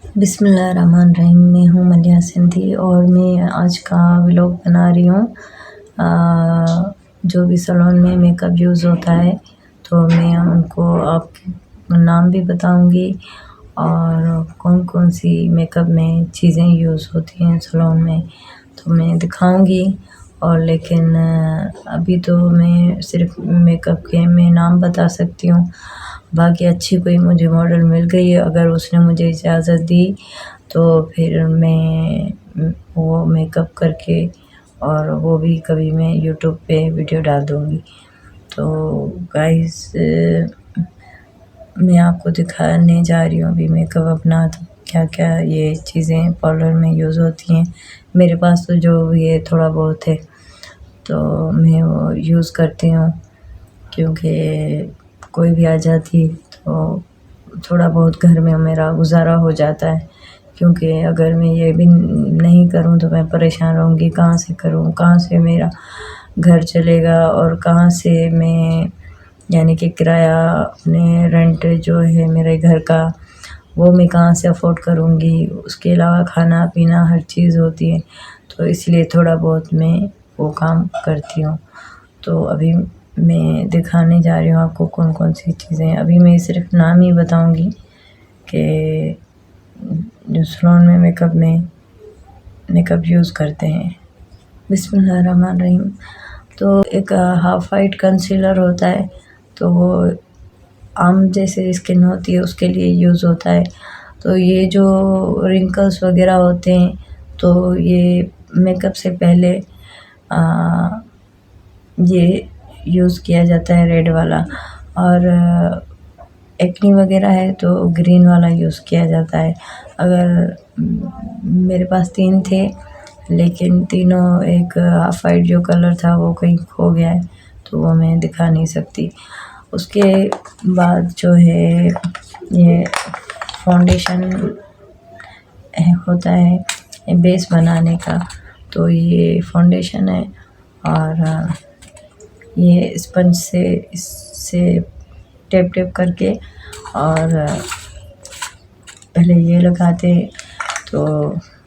बिस्मिल्लाहिर्रहमानिर्रहीम। मैं हूँ मलिया सिंधी और मैं आज का व्लॉग बना रही हूँ। जो भी सैलून में मेकअप यूज़ होता है तो मैं उनको आपके नाम भी बताऊँगी और कौन कौन सी मेकअप में चीज़ें यूज़ होती हैं सैलून में तो मैं दिखाऊँगी। और लेकिन अभी तो मैं सिर्फ मेकअप के मैं नाम बता सकती हूँ। बाकी अच्छी कोई मुझे मॉडल मिल गई है, अगर उसने मुझे इजाज़त दी तो फिर मैं वो मेकअप करके और वो भी कभी मैं यूट्यूब पे वीडियो डाल दूँगी। तो गाइस मैं आपको दिखाने जा रही हूँ अभी मेकअप अपना, तो क्या क्या ये चीज़ें पार्लर में यूज़ होती हैं। मेरे पास तो जो ये थोड़ा बहुत है तो मैं वो यूज़ करती हूँ, क्योंकि कोई भी आ जाती तो थोड़ा बहुत घर में मेरा गुजारा हो जाता है। क्योंकि अगर मैं ये भी नहीं करूँ तो मैं परेशान रहूँगी, कहाँ से करूँ, कहाँ से मेरा घर चलेगा और कहाँ से मैं यानी कि किराया अपने रेंट जो है मेरे घर का वो मैं कहाँ से अफोर्ड करूँगी। उसके अलावा खाना पीना हर चीज़ होती है, तो इसलिए थोड़ा बहुत मैं वो काम करती हूँ। तो अभी मैं दिखाने जा रही हूँ आपको कौन कौन सी चीज़ें। अभी मैं सिर्फ नाम ही बताऊँगी कि जो सैलून में मेकअप यूज़ करते हैं। बिस्मिल्लाहिर्रहमानिर्रहीम। तो एक हाफ वाइट कंसीलर होता है, तो वो आम जैसे स्किन होती है उसके लिए यूज़ होता है। तो ये जो रिंकल्स वगैरह होते हैं तो ये मेकअप से पहले ये यूज़ किया जाता है रेड वाला, और एक्नी वगैरह है तो ग्रीन वाला यूज़ किया जाता है। अगर मेरे पास 3 थे लेकिन तीनों एक हाफ वाइट जो कलर था वो कहीं खो गया है तो वो मैं दिखा नहीं सकती। उसके बाद जो है ये फाउंडेशन होता है बेस बनाने का, तो ये फाउंडेशन है और ये स्पंज से इससे टेप टेप करके और पहले ये लगाते तो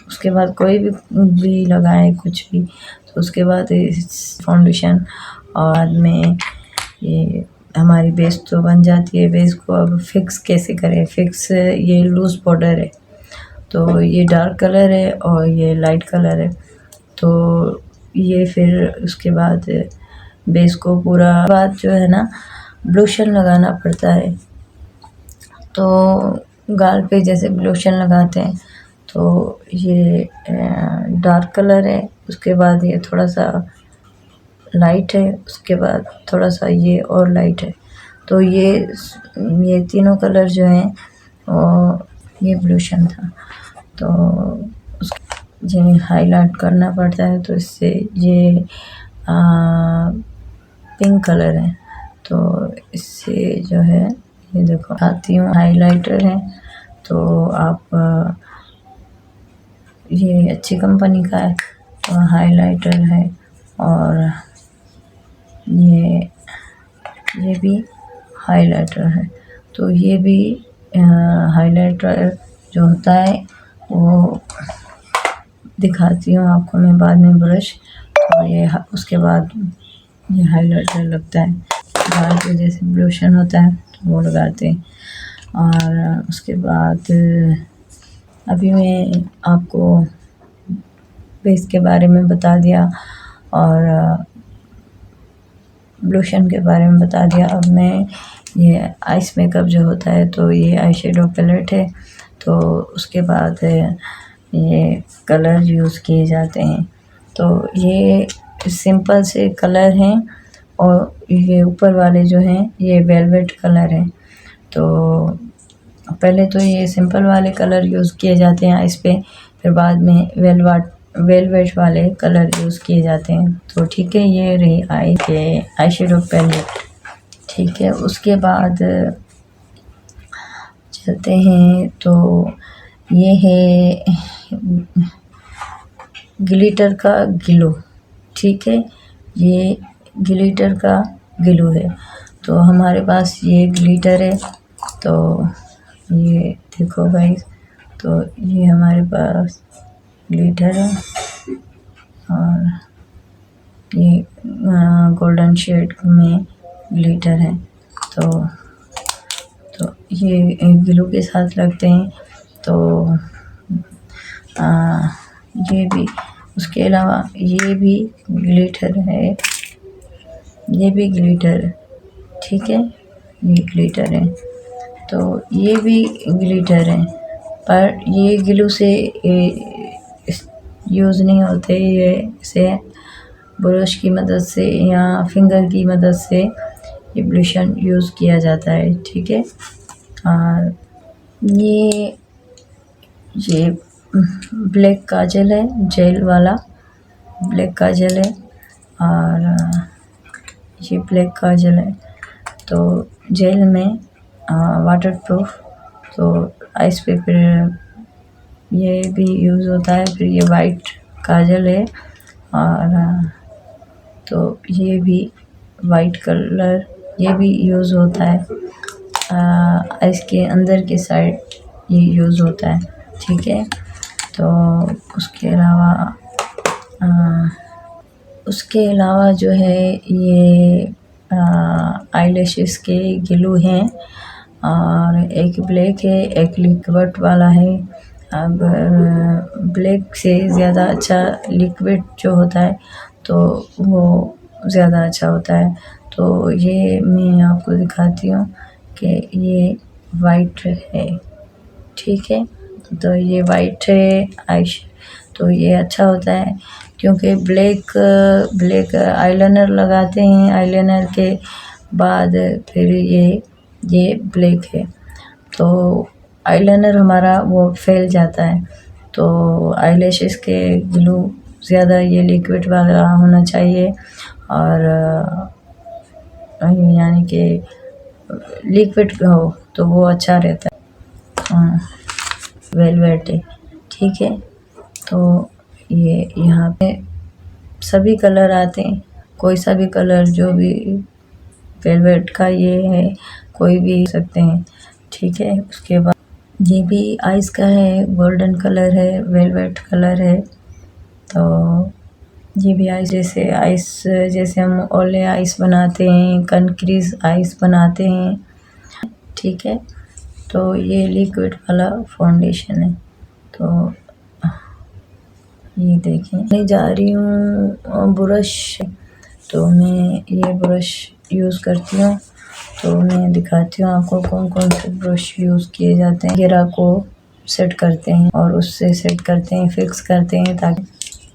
उसके बाद कोई भी लगाए कुछ भी, तो उसके बाद इस फाउंडेशन और में ये हमारी बेस तो बन जाती है। बेस को अब फिक्स कैसे करें, फिक्स ये लूज़ पाउडर है, तो ये डार्क कलर है और ये लाइट कलर है। तो ये फिर उसके बाद बेस को पूरा बाद जो है ना ब्लूशन लगाना पड़ता है। तो गाल पे जैसे ब्लूशन लगाते हैं तो ये डार्क कलर है, उसके बाद ये थोड़ा सा लाइट है, उसके बाद थोड़ा सा ये और लाइट है। तो ये तीनों कलर जो हैं और ये ब्लूशन था, तो ये हाईलाइट करना पड़ता है। तो इससे ये पिंक कलर है, तो इससे जो है ये देखो आती हूँ हाइलाइटर है, तो आप ये अच्छी कंपनी का है तो हाइलाइटर है। और ये भी हाइलाइटर है, तो ये भी हाइलाइटर जो होता है वो दिखाती हूँ आपको मैं बाद में ब्रश। और ये उसके बाद ये हाइलाइटर लगता है, गाल पे जैसे ब्लूशन होता है तो वो लगाते हैं। और उसके बाद अभी मैं आपको बेस के बारे में बता दिया और ब्लूशन के बारे में बता दिया। अब मैं ये आइस मेकअप जो होता है तो ये आई शेडो पैलेट है, तो उसके बाद ये कलर यूज़ किए जाते हैं। तो ये सिंपल से कलर हैं और ये ऊपर वाले जो हैं ये वेलवेट कलर हैं। तो पहले तो ये सिंपल वाले कलर यूज़ किए जाते हैं आइस पे, फिर बाद में वेलवेट वाले कलर यूज़ किए जाते हैं। तो ठीक है, ये रही आई शेडो पैलेट। ठीक है, उसके बाद चलते हैं तो ये है ग्लिटर का ग्लो। ठीक है, ये ग्लिटर का ग्लो है, तो हमारे पास ये ग्लिटर है। तो ये देखो गाइस, तो ये हमारे पास ग्लिटर है और ये गोल्डन शेड में ग्लिटर है। तो ये ग्लू के साथ लगते हैं। तो ये भी, उसके अलावा ये भी ग्लिटर है, ये भी ग्लिटर, ठीक है, ये ग्लिटर है। तो ये भी ग्लिटर है, पर ये ग्लू से यूज़ नहीं होते, ये इसे ब्रश की मदद से या फिंगर की मदद से एब्लिशन यूज़ किया जाता है, ठीक है। और ये ब्लैक काजल है, जेल वाला ब्लैक काजल है, और ये ब्लैक काजल है। तो जेल में वाटर प्रूफ, तो आइस पेपर ये भी यूज़ होता है। फिर ये वाइट काजल है, और तो ये भी वाइट कलर ये भी यूज़ होता है, आइस के अंदर के साइड ये यूज़ होता है, ठीक है। तो उसके अलावा जो है ये आईलैशेस के ग्लू हैं, और एक ब्लैक है, एक लिक्विड वाला है। अब ब्लैक से ज़्यादा अच्छा लिक्विड जो होता है तो वो ज़्यादा अच्छा होता है। तो ये मैं आपको दिखाती हूँ कि ये वाइट है, ठीक है। तो ये वाइट है आइश, तो ये अच्छा होता है क्योंकि ब्लैक आईलाइनर लगाते हैं, आईलाइनर के बाद फिर ये ब्लैक है, तो आईलाइनर हमारा वो फैल जाता है। तो आईलैशेस के ग्लू ज़्यादा ये लिक्विड वाला होना चाहिए, और यानी कि लिक्विड हो तो वो अच्छा रहता है। वेलवेट है, ठीक है। तो ये यहाँ पे सभी कलर आते हैं, कोई सा भी कलर जो भी वेलवेट का ये है कोई भी सकते हैं, ठीक है। उसके बाद ये भी आइस का है, गोल्डन कलर है, वेलवेट कलर है। तो ये भी आइस जैसे हम ओले आइस बनाते हैं, कंक्रीज आइस बनाते हैं, ठीक है। तो ये लिक्विड वाला फाउंडेशन है। तो ये देखें, मैं जा रही हूँ ब्रश, तो मैं ये ब्रश यूज़ करती हूँ। तो मैं दिखाती हूँ आपको कौन कौन से ब्रश यूज़ किए जाते हैं। घेरा को सेट करते हैं और उससे सेट करते हैं, फिक्स करते हैं, ताकि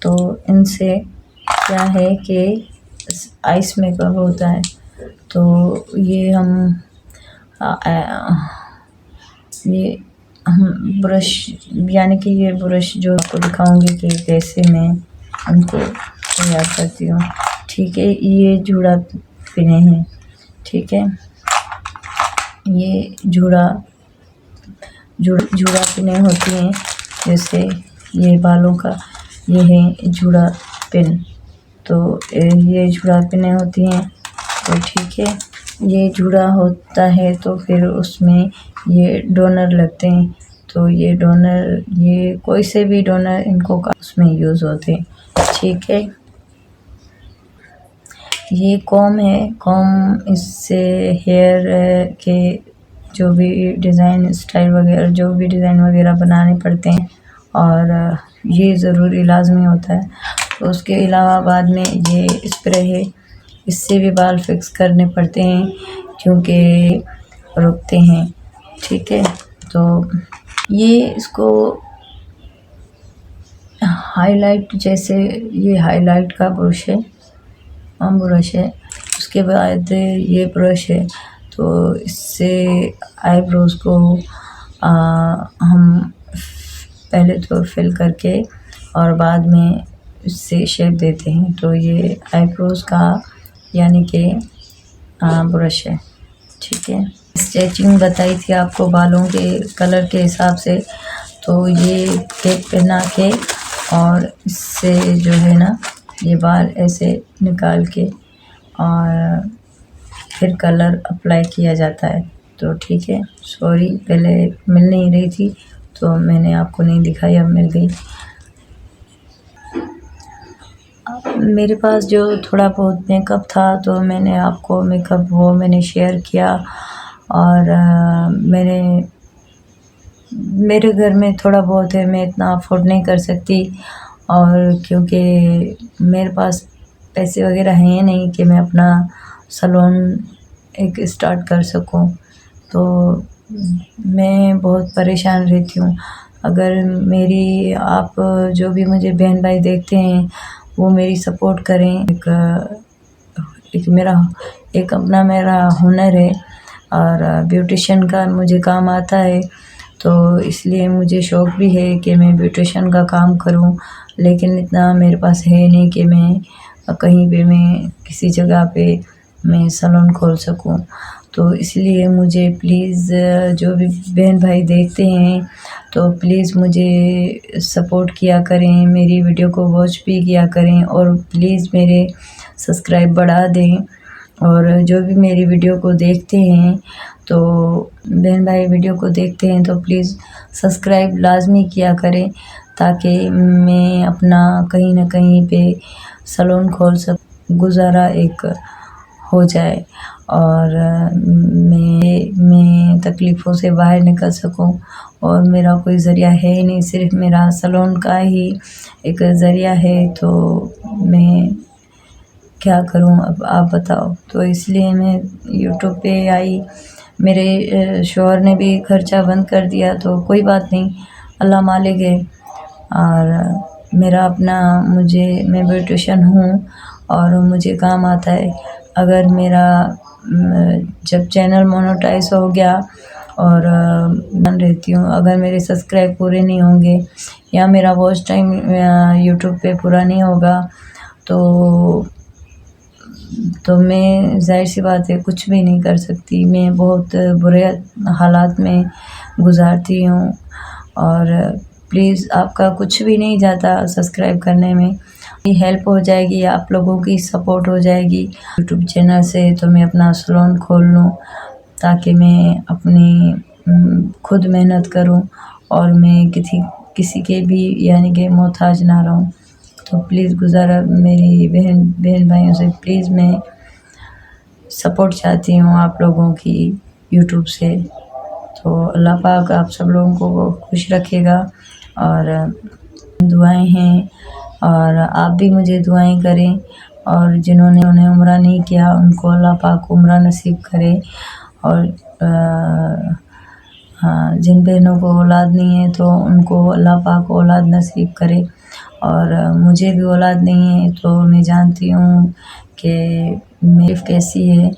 तो इनसे क्या है कि आइस मेकअप होता है। तो ये हम ब्रश, यानी कि ये ब्रश जो आपको दिखाऊंगी कि कैसे मैं उनको तैयार करती हूँ, ठीक है। ये जूड़ा पिने हैं, ठीक है। ये जूड़ा पिने होती हैं, जैसे ये बालों का ये है जूड़ा पिन। तो ये जूड़ा पिने होती हैं, तो ठीक है। ये जुड़ा होता है तो फिर उसमें ये डोनर लगते हैं। तो ये डोनर, ये कोई से भी डोनर इनको उसमें यूज़ होते हैं, ठीक है। ये कॉम है, कॉम इससे हेयर के जो भी डिज़ाइन स्टाइल वगैरह, जो भी डिज़ाइन वगैरह बनाने पड़ते हैं, और ये ज़रूरी लाजमी होता है। तो उसके अलावा बाद में ये स्प्रे है, इससे भी बाल फिक्स करने पड़ते हैं क्योंकि रुकते हैं, ठीक है। तो ये इसको हाईलाइट, जैसे ये हाईलाइट का ब्रश है, उसके बाद ये ब्रश है। तो इससे आईब्रोज को हम पहले तो फिल करके और बाद में इससे शेप देते हैं। तो ये आईब्रोज का यानी कि ब्रश है, ठीक है। स्केचिंग बताई थी आपको बालों के कलर के हिसाब से। तो ये टेप पहना के और इससे जो है ना ये बाल ऐसे निकाल के और फिर कलर अप्लाई किया जाता है। तो ठीक है, सॉरी पहले मिल नहीं रही थी तो मैंने आपको नहीं दिखाई, अब मिल गई। मेरे पास जो थोड़ा बहुत मेकअप था तो मैंने आपको मेकअप वो मैंने शेयर किया। और मेरे घर में थोड़ा बहुत है, मैं इतना अफोर्ड नहीं कर सकती। और क्योंकि मेरे पास पैसे वगैरह हैं नहीं कि मैं अपना सैलून एक स्टार्ट कर सकूं, तो मैं बहुत परेशान रहती हूँ। अगर मेरी आप जो भी मुझे बहन भाई देखते हैं वो मेरी सपोर्ट करें। एक अपना मेरा हुनर है और ब्यूटिशियन का मुझे काम आता है, तो इसलिए मुझे शौक़ भी है कि मैं ब्यूटिशियन का काम करूं। लेकिन इतना मेरे पास है नहीं कि मैं कहीं पे मैं किसी जगह पे मैं सैलून खोल सकूं। तो इसलिए मुझे प्लीज़ जो भी बहन भाई देखते हैं तो प्लीज़ मुझे सपोर्ट किया करें, मेरी वीडियो को वॉच भी किया करें और प्लीज़ मेरे सब्सक्राइब बढ़ा दें। और जो भी मेरी वीडियो को देखते हैं तो बहन भाई वीडियो को देखते हैं तो प्लीज़ सब्सक्राइब लाजमी किया करें, ताकि मैं अपना कहीं ना कहीं पे सैलून खोल गुजारा एक हो जाए और मैं तकलीफ़ों से बाहर निकल सकूं। और मेरा कोई ज़रिया है ही नहीं, सिर्फ मेरा सैलून का ही एक ज़रिया है, तो मैं क्या करूं अब आप बताओ। तो इसलिए मैं यूट्यूब पे आई। मेरे शौहर ने भी खर्चा बंद कर दिया, तो कोई बात नहीं, अल्लाह मालिक है। और मेरा अपना मैं ब्यूटिशियन हूँ और मुझे काम आता है। अगर मेरा जब चैनल मोनेटाइज हो गया और बन रहती हूँ, अगर मेरे सब्सक्राइब पूरे नहीं होंगे या मेरा वॉच टाइम यूट्यूब पे पूरा नहीं होगा तो मैं ज़ाहिर सी बात है कुछ भी नहीं कर सकती। मैं बहुत बुरे हालात में गुज़ारती हूँ। और प्लीज़ आपका कुछ भी नहीं जाता सब्सक्राइब करने में, हेल्प हो जाएगी, आप लोगों की सपोर्ट हो जाएगी यूट्यूब चैनल से, तो मैं अपना सैलून खोल लूँ, ताकि मैं अपनी खुद मेहनत करूँ और मैं किसी के भी यानी कि मोहताज ना रहूँ। तो प्लीज़ गुज़ारा मेरी बहन भाइयों से, प्लीज़ मैं सपोर्ट चाहती हूँ आप लोगों की यूट्यूब से। तो अल्लाह पाक आप सब लोगों को खुश रखेगा। और दुआएं हैं और आप भी मुझे दुआएं करें। और जिन्होंने उम्रा नहीं किया उनको अल्लाह पाक उम्रा नसीब करे। और हाँ, जिन बहनों को औलाद नहीं है तो उनको अल्लाह पाक औलाद नसीब करे। और मुझे भी औलाद नहीं है, तो मैं जानती हूँ कि मेरी कैसी है,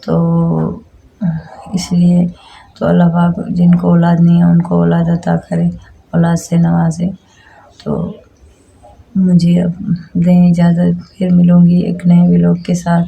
तो इसलिए तो अल्लाह पाक जिनको औलाद नहीं है उनको औलाद अता करे, औलाद से नवाजे। तो मुझे अब दें इजाज़त, फिर मिलूँगी एक नए व्लॉग के साथ।